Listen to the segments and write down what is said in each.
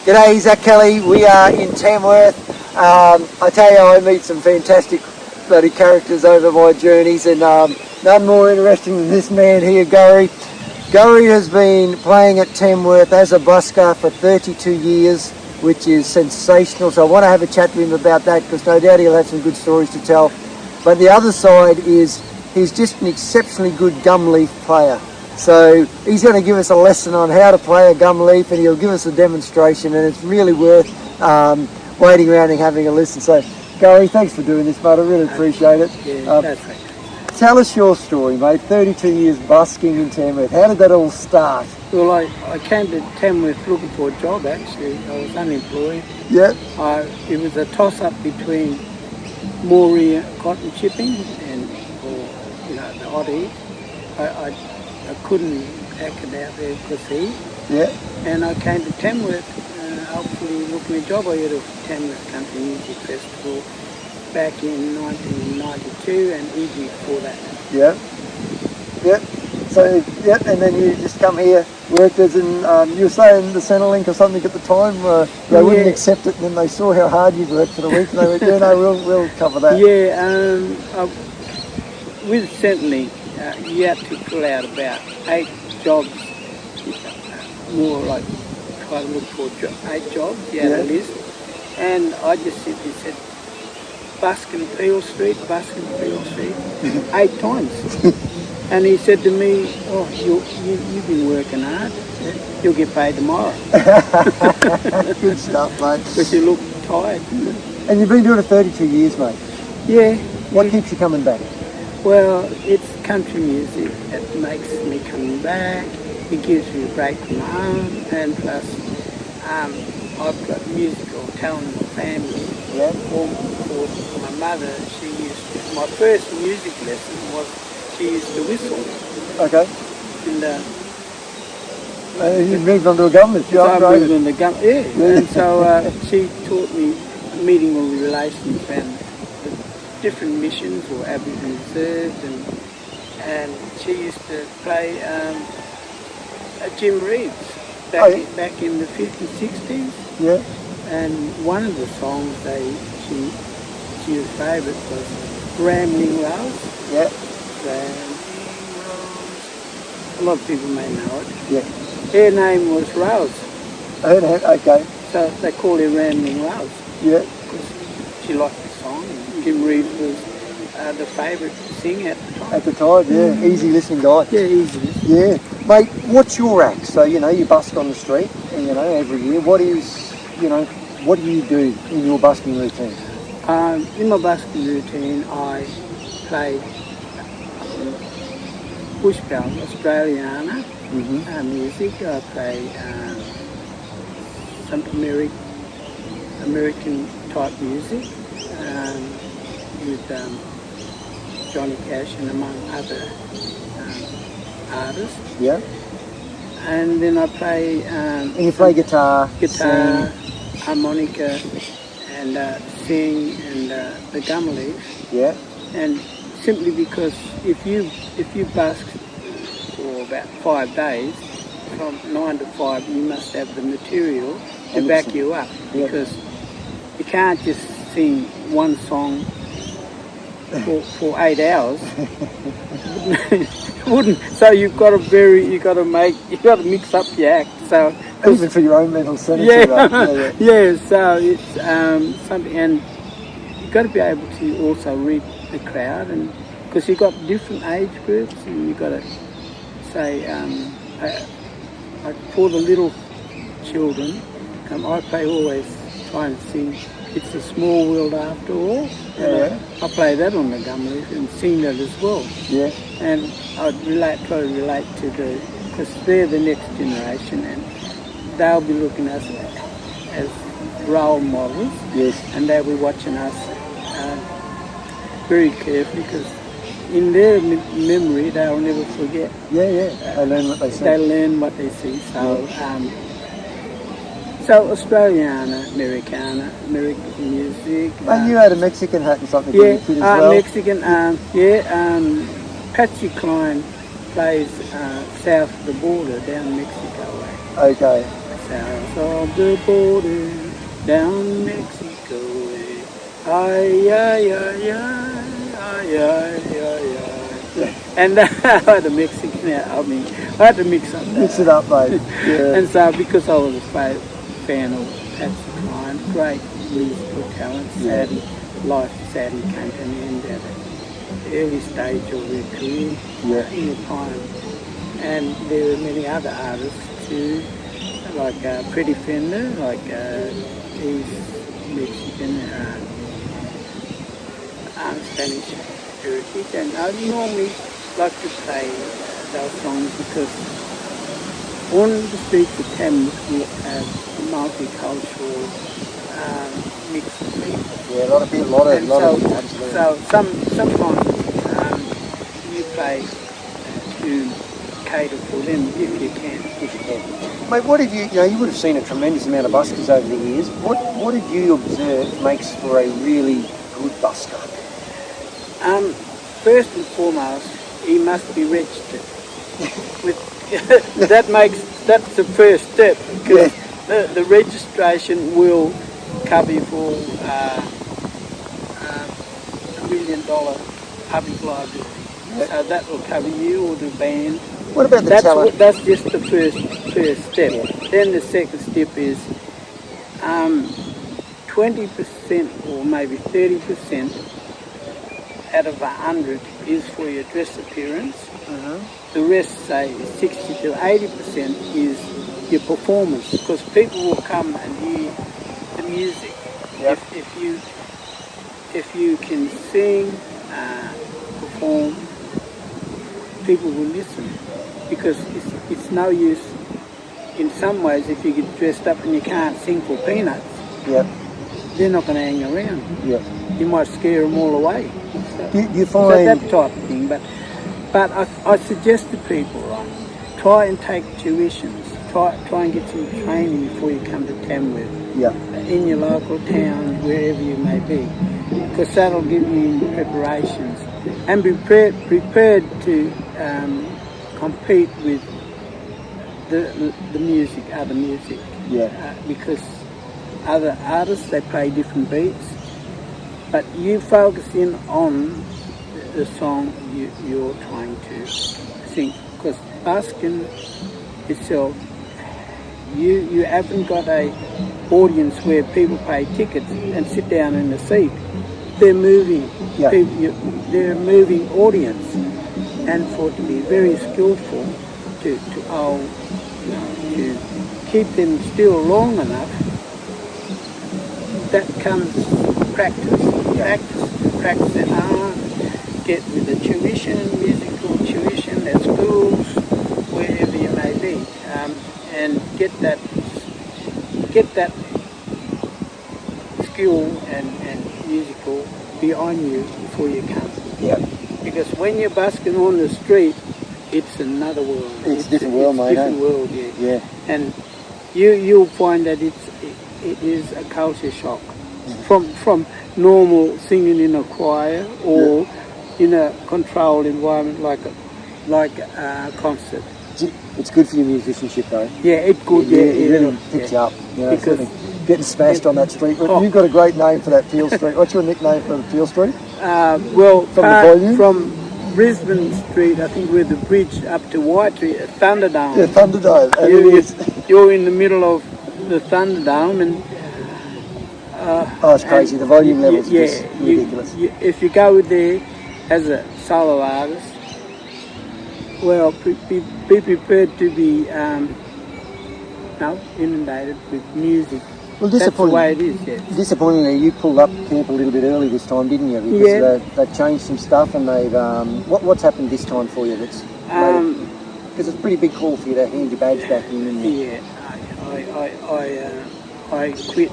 G'day, Zach Kelly. We are in Tamworth. I tell you, I meet some fantastic bloody characters over my journeys, and none more interesting than this man here, Gurri. Gurri has been playing at Tamworth as a busker for 32 years, which is sensational. So I want to have a chat to him about that, because no doubt he'll have some good stories to tell. But the other side is he's just an exceptionally good gumleaf player. So he's going to give us a lesson on how to play a gumleaf, and he'll give us a demonstration, and it's really worth waiting around and having a listen. So Gurri, thanks for doing this, mate. I really appreciate it. Yeah, that's right. Tell us your story, mate. 32 years busking in Tamworth. How did that all start? Well, I came to Tamworth looking for a job, actually. I was unemployed. Yeah. It was a toss-up between Moree cotton chipping and, the hot heat. I couldn't hack it out there because heat. Yeah. And I came to Tamworth, hopefully looking for a job. I had a Tamworth Country Music Festival back in 1992 and easy before that. Yeah. Yep. So, yep, and then you just come here, worked as in, you were saying the Centrelink or something at the time, they wouldn't accept it, and then they saw how hard you worked for the week, and they went, yeah, no, we'll cover that. Yeah, with Centrelink, you had to fill out about 8 jobs, more like try to look for 8 jobs, you had a list, and I just simply said, busking Peel Street, 8 times. And he said to me, oh, you've been working hard, you'll get paid tomorrow. Good stuff, mate. Because you look tired. And you've been doing it 32 years, mate. Yeah. What keeps you coming back? Well, it's country music that makes me come back. It gives me a break from home, and plus I've got musical talent in my family. Yeah. For my mother, my first music lesson was she used to whistle. Okay. And you moved on to a gumleaf. So I moved on to gumleaf. Yeah. And so she taught me meaningful relations and different missions or Aboriginal reserves, and she used to play Jim Reeves back in the 50s, 60s. Yeah. And one of the songs she was favourite was Rambling Rose. Yeah. Rambling Rose. A lot of people may know it. Yeah. Her name was Rose. Her name, okay. So they call her Rambling Rose. Yeah. Because she liked the song. Jim Reeves was the favourite singer at the time. At the time, yeah. Easy listening guy. Yeah, easy listening. Yeah. Mate, what's your act? So, you busk on the street, every year. What do you do in your busking routine? In my busking routine, I play bush band, Australiana music. I play some American type music with Johnny Cash and among other artists. Yeah. And then I play... and you play guitar, sing, harmonica, and sing, and the gumleaf. Yeah. And simply because if you busk for about 5 days, from 9 to 5, you must have the material to back you up, because you can't just sing one song for 8 hours. Wouldn't. So you've got to mix up your act. So even for your own mental sanity. Yeah. Yeah. So it's something, and you've got to be able to also read the crowd, and because you've got different age groups, and you've got to say, for the little children, I always try and sing It's a Small World After All. Yeah. I play that on the gumleaf and sing that as well. Yeah. And I'd try to relate to because they're the next generation, and they'll be looking at us as role models. Yes. And they'll be watching us very carefully, because in their memory they'll never forget. Yeah, yeah. They learn what they see. They learn what they see. So, so Australiana, Americana, American music. And you had a Mexican hat and something for your kid as well? Mexican. Patsy Cline plays south of the border, down Mexico way. Okay. south of the border, down Mexico way. Ay, ay, ay, ay, ay, ay, ay. And I had to mix it now. I had to mix up that. Mix it up, mate. Yeah. And so, because I was a fan of Patsy Cline, great musical talent, sadly, life sadly came to an end at an early stage of her career in the time. And there were many other artists too, like Freddie Fender, like he's Mexican, Spanish heritage, and I normally like to play those songs because on the streets of Tamworth we have multicultural mix of people. Yeah, a lot of absolutely. So sometimes you play to cater for them if you can. Mate, what have you would have seen a tremendous amount of buskers over the years. What did you observe makes for a really good busker? First and foremost, he must be registered. That's the first step, because the registration will cover you for $1 million public liability. So that will cover you or the band. What about the talent? That's just the first step. Yeah. Then the second step is 20% or maybe 30% out of 100 is for your dress appearance. The rest, say 60 to 80%, is your performance, because people will come and hear the music. Yep. If you can sing, perform, people will listen, because it's no use in some ways if you get dressed up and you can't sing for peanuts. Yep. They're not going to hang around. Yep. You might scare them all away. So, you find that type of thing. But I suggest to people, right, try and take tuitions. Try and get some training before you come to Tamworth. Yeah. In your local town, wherever you may be, because that'll give you preparations, and be prepared to compete with the music, other music. Yeah. Because other artists, they play different beats, but you focus in on the song you're trying to sing, because busking itself, you haven't got a audience where people pay tickets and sit down in the seat. They're moving. Yeah. They're a moving audience, and for it to be very skillful to keep them still long enough, that comes practice. Practice at home, get with the tuition, musical tuition at schools, wherever you may be, and get that skill and musical behind you before you come. Yeah. Because when you're busking on the street, it's another world. It's a different world, mate. Different world, yeah. Yeah. And you'll find that it is a culture shock from normal singing in a choir or in a controlled environment like a concert. It's good for your musicianship, though. Yeah, it's good. It really picks you up. You know, because getting smashed on that street. You've got a great name for that Peel Street. What's your nickname for the Peel Street? From Brisbane Street, I think, with the bridge up to White Thunderdome. Yeah, Thunderdome. You're in the middle of the Thunderdome, and it's crazy. The volume levels are just ridiculous. If you go there as a solo artist, well, be prepared to be inundated with music. Well, that's the way it is, yes. Disappointingly, you pulled up camp a little bit early this time, didn't you? Because they've changed some stuff, and they've what's happened this time for you? That's because it's a pretty big call for you to hand your badge back in. Yeah, I quit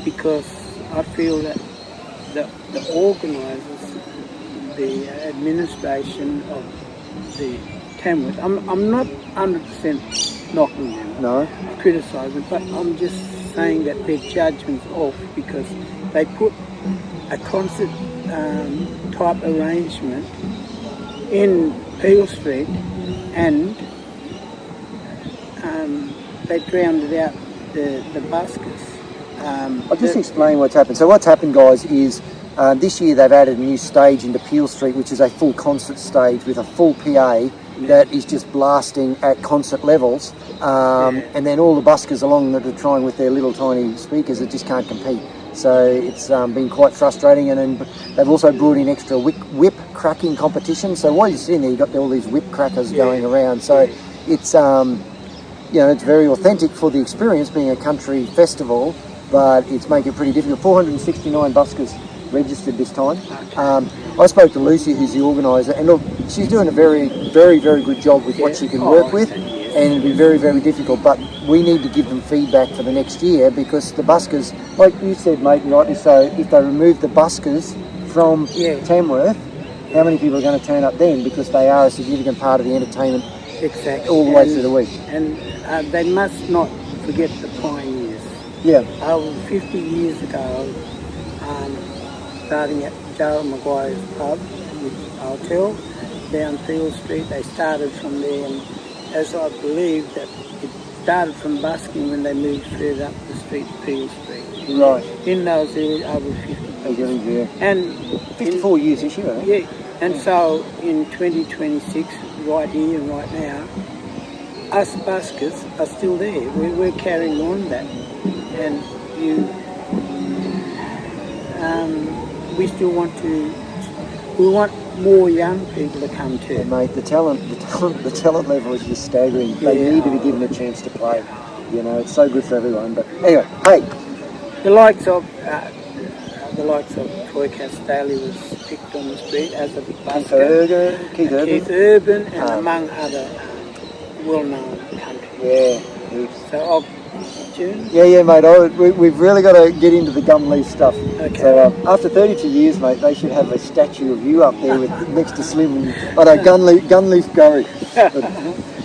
because I feel that the organisers, the administration of the Tamworth, I'm not 100% knocking them, no, criticising, but I'm just saying that their judgment's off because they put a concert type arrangement in Peel Street and they drowned it out the buskers. I'll just explain what's happened. So what's happened, guys, is this year they've added a new stage into Peel Street, which is a full concert stage with a full PA that is just blasting at concert levels. And then all the buskers along that are trying with their little tiny speakers that just can't compete. So it's been quite frustrating. And then they've also brought in extra whip cracking competition. So while you're sitting there, you've got all these whip crackers going around. So it's, it's very authentic for the experience being a country festival, but it's making it pretty difficult. 469 buskers registered this time. I spoke to Lucy, who's the organiser, and look, she's doing a very, very, very good job with what she can work with, and it'll be very, very difficult, but we need to give them feedback for the next year, because the buskers, like you said, mate, rightly so, if they remove the buskers from Tamworth, how many people are going to turn up then, because they are a significant part of the entertainment all the way through the week. And they must not forget the pioneers. Yeah. 50 years ago, starting at Joe Maguire's pub, hotel, down Peel Street, they started from there, and as I believe that it started from busking when they moved further up the street, Peel Street. Right. In those areas, over 50 years. And 54 years this year, I think. Yeah, and so in 2026, right here and right now, us buskers are still there. We're carrying on that, and we still want more young people to come too. Yeah, mate, the talent level is just staggering. They need to be given a chance to play. It's so good for everyone. But anyway, hey, the likes of Troy Castelli was picked on the street as a busker. Keith Urban, and among other well-known countries. Yeah. So June? Yeah, mate. We've really got to get into the Gumleaf stuff. Okay. So after 32 years, mate, they should have a statue of you up there next to Slim and Gumleaf Gurri.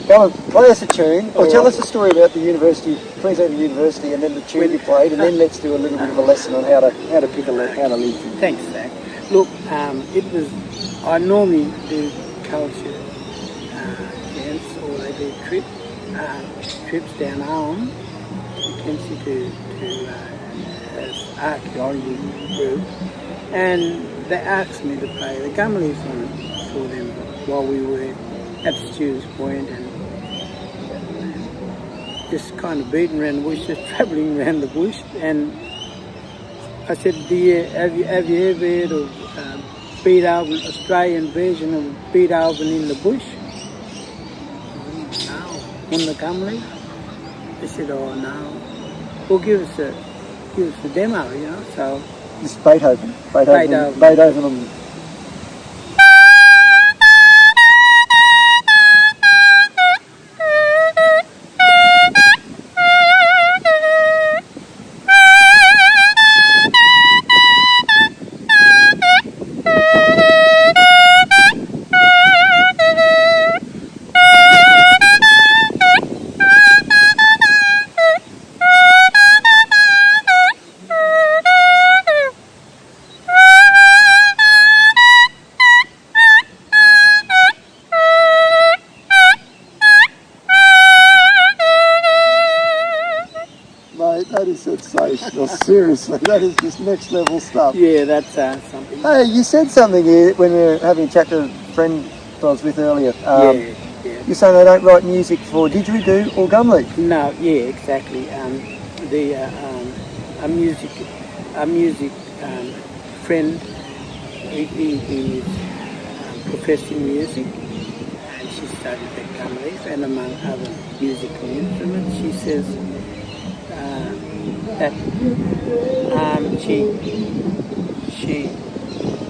Come on, play us a tune, or tell us a story about the university, Queensland University, and then the tune you played, and then let's do a little bit of a lesson on how to pick how to live. Thanks, Zach. Look, I normally do culture events, or they do trips down home. To as archaeology group, and they asked me to play the Gumleaf song for them while we were at Stewart's Point, and just kind of beating around the bush, just travelling around the bush. And I said, have you ever heard of Beethoven, Australian version of Beethoven in the bush? No. On the Gumleaf? They said, oh no. Well, give us a demo, so... This is Beethoven on... That is sensational. Seriously, that is just next level stuff. Yeah, that's something. Hey, you said something here when we were having a chat to a friend I was with earlier. You're saying they don't write music for didgeridoo or Gumleaf? No, yeah, exactly. A music friend, he is professing music, and she studied at Gumleaf, and among other musical instruments, she says that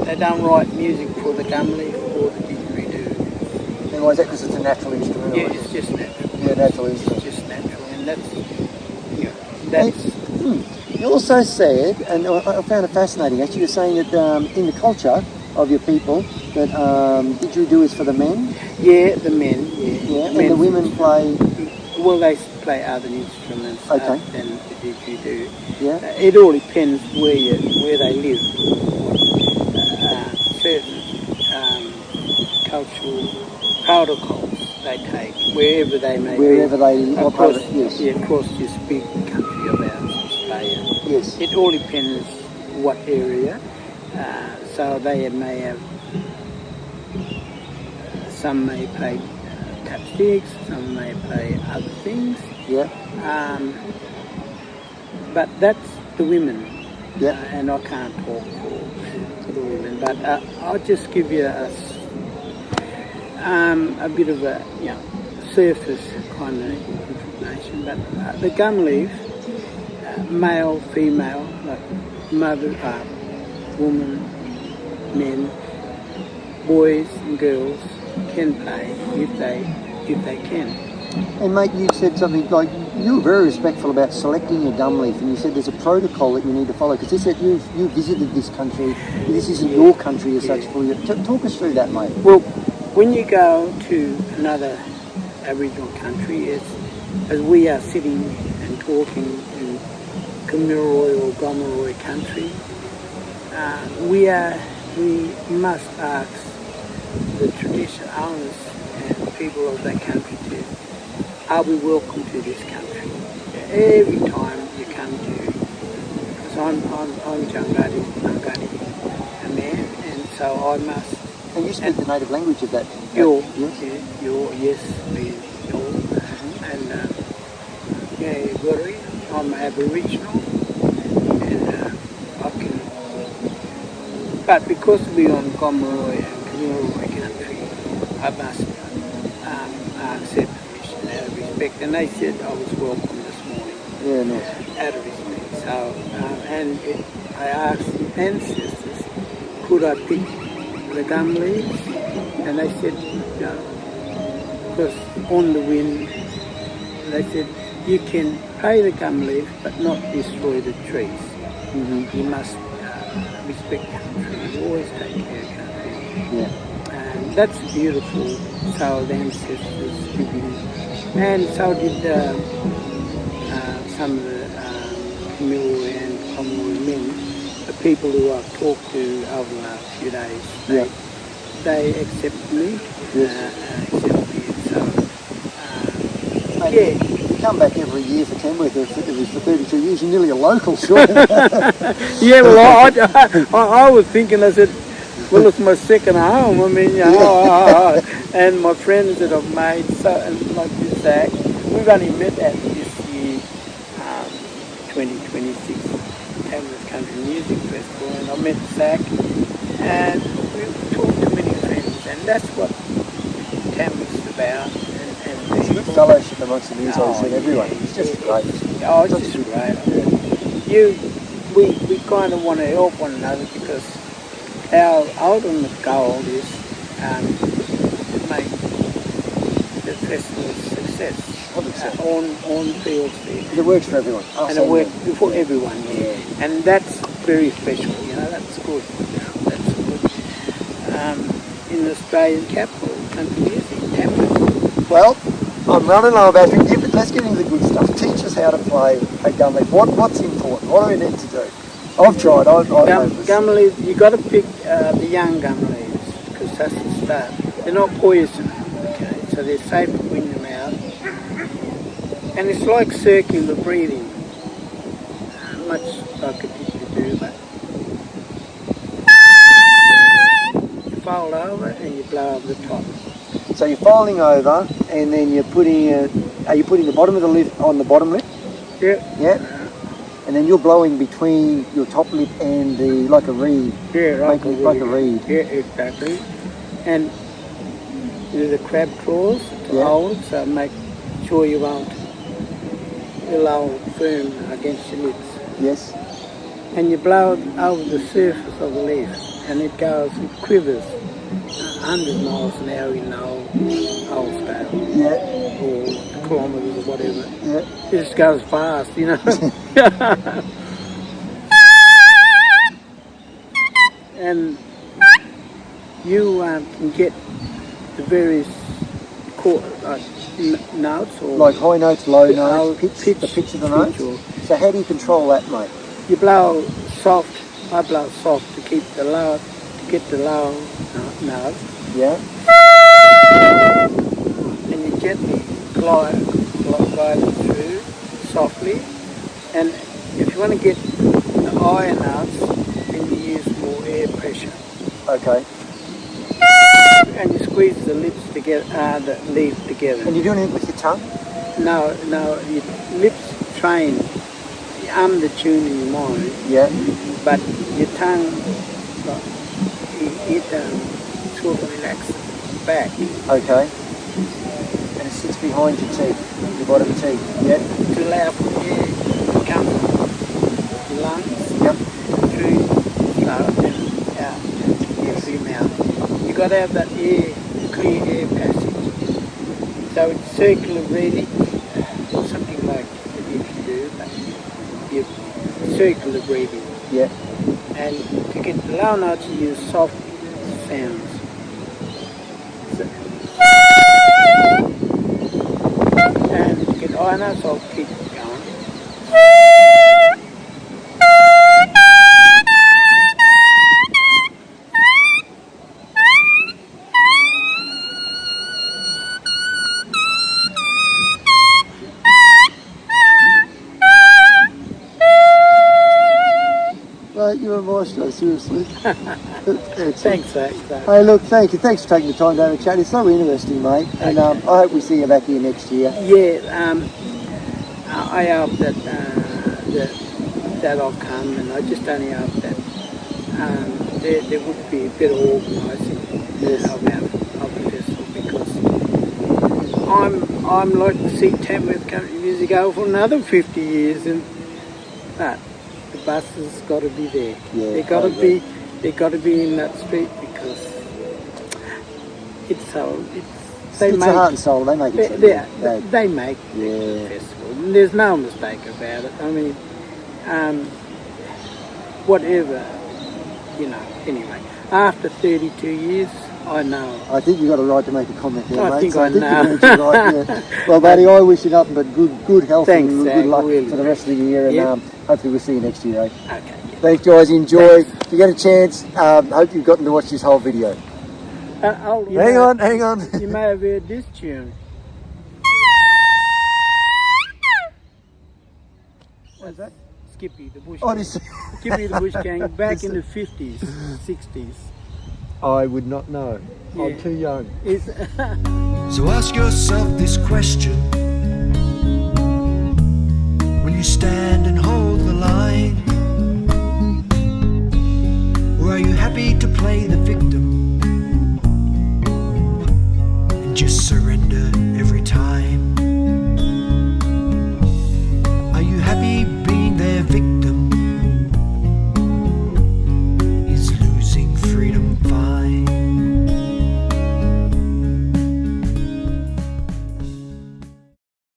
they don't write music for the Gumleaf or the didgeridoo. And why is that? Because it's a natural instrument? Yeah, it's just natural. Yeah, natural instrument. It's just natural, and that's. You also said, and I found it fascinating, actually, you're saying that in the culture of your people, that didgeridoo is for the men? Yeah, the men, yeah. And the women play? Well, they play other instruments than the didgeridoo. Yeah. It all depends where they live. Certain cultural protocols they take wherever they may be. Wherever they operate, across this big country. Yes. It all depends what area. So they may have, some may play tapsticks, some may play other things. Yeah. But that's the women. Yeah. And I can't talk for the women. But I'll just give you a bit of a surface kind of information. But the Gumleaf, male, female, like mother, woman, men, boys and girls can play if they can. And mate, you said something like you were very respectful about selecting a gum leaf, and you said there's a protocol that you need to follow because this said you visited this country. This isn't your country as such for you. Talk us through that, mate. Well, when you go to another Aboriginal country, as we are sitting and talking in Kamilaroi or Gomeroi country, we must ask the traditional owners and people of that country to, are we welcome to this country? Every time you come to, because I'm Jangadi, a man, and so I must. And you speak the native language of that? Your, yes, and Gurri, I'm Aboriginal, and I can. But because we're on Gomeroi and Kamilaroi country, I must accept permission out of respect. And they said I was welcome this morning. Yeah, nice. Out of respect. So, I asked the ancestors, could I pick the gum leaves? And they said no, because on the wind, they said you can play the gum leaf but not destroy the trees. Mm-hmm. You must respect country, you always take care of country. Yeah. And that's beautiful, so the ancestors giving, and so did some of the Kamilaroi and Gomeroi men, the people who I've talked to over the last few days. They accept me, accept me, so You come back every year for Tamworth, for 32 years, you're nearly a local, sure. Yeah, well, I was thinking, I said, well, it's my second home, I mean, and my friends that I've made, so, and like this Zach, we've only met at this year, 2026 Tamworth Country Music Festival, and I met Zach, and we've talked to many friends, and that's what Tamworth's about. There's a good fellowship amongst the musicians and everyone. It's just great. Oh, it's just great. We kind of want to help one another because our ultimate goal is to make the festival a success. On field It works for everyone. And it works for everyone, And that's very special, that's good. That's good. In the Australian capital, country music, Tamworth. Well, I'm running low about it. Let's get into the good stuff. Teach us how to play a gum leaf. What's important? What do we need to do? I've tried. Gum leaves, you've got to pick the young gum leaves because that's the start. They're not poison, okay? So they're safe to bring them out. And it's like circular breathing, much like a teacher do, but you fold over and you blow over the top. So you're folding over, and then you're putting are you putting the bottom of the lip on the bottom lip? Yeah. Yeah. And then you're blowing between your top lip and like a reed. Yeah, like a reed. Yeah, exactly. And there's a crab claws to hold, so make sure you won't allow firm against your lips. Yes. And you blow it over the surface of the leaf, and it quivers 100 miles an hour in the old style. Yeah. Or kilometres or whatever. Yeah. It just goes fast, And you can get the various notes or like high notes, low notes, the pitch of the notes. So how do you control that, mate? You blow soft. I blow soft to get the low note. Yeah. And you gently glide it through softly, and if you want to get the iron out, then you use more air pressure. Okay. And you squeeze the lips together, the leaf together. And you're doing it with your tongue? No, your lips train, you hum the tune in your mind, Yeah. but your tongue, it sort of relaxes back. Okay. And it sits behind your teeth, your bottom teeth. Yeah. To allow for air to come from your lungs, Yep. through throat and out through your mouth. You've got to have that clear air passage. So it's circular breathing, something like if you do, but you circular breathing. Yeah. And to get the low notes, you use soft sounds. So, and to get high notes, I'll keep going. Right, you're a maestro, seriously. Thanks, mate. Hey, look, thank you. Thanks for taking the time to have a chat. It's so interesting, mate. And I hope we see you back here next year. Yeah, I hope that that I'll come, and I just only hope that there would be a bit of organising of the festival, because I'm like to see Tamworth Country Music go for another 50 years, but the buses got to be there. Yeah, They got to be in that street, because it's a heart and soul. They make it. They make the festival. There's no mistake about it. I mean, whatever, Anyway, after 32 years, I know. I think you got a right to make a comment there, mate. I think so I know. You right, yeah. Well, buddy, I wish you nothing but good health Thanks, and Zach, good luck really. for the rest of the year, and Yep. hopefully we'll see you next year, eh? Okay. Yeah. Thanks, guys. Enjoy. Thanks. If you get a chance, hope you've gotten to watch this whole video. Hang on. You may have heard this tune. What is that? Skippy the Bush. Oh, this. Skippy the Bush Gang back in the 50s, 60s. I would not know. Yeah. I'm too young. So ask yourself this question when you stand and hold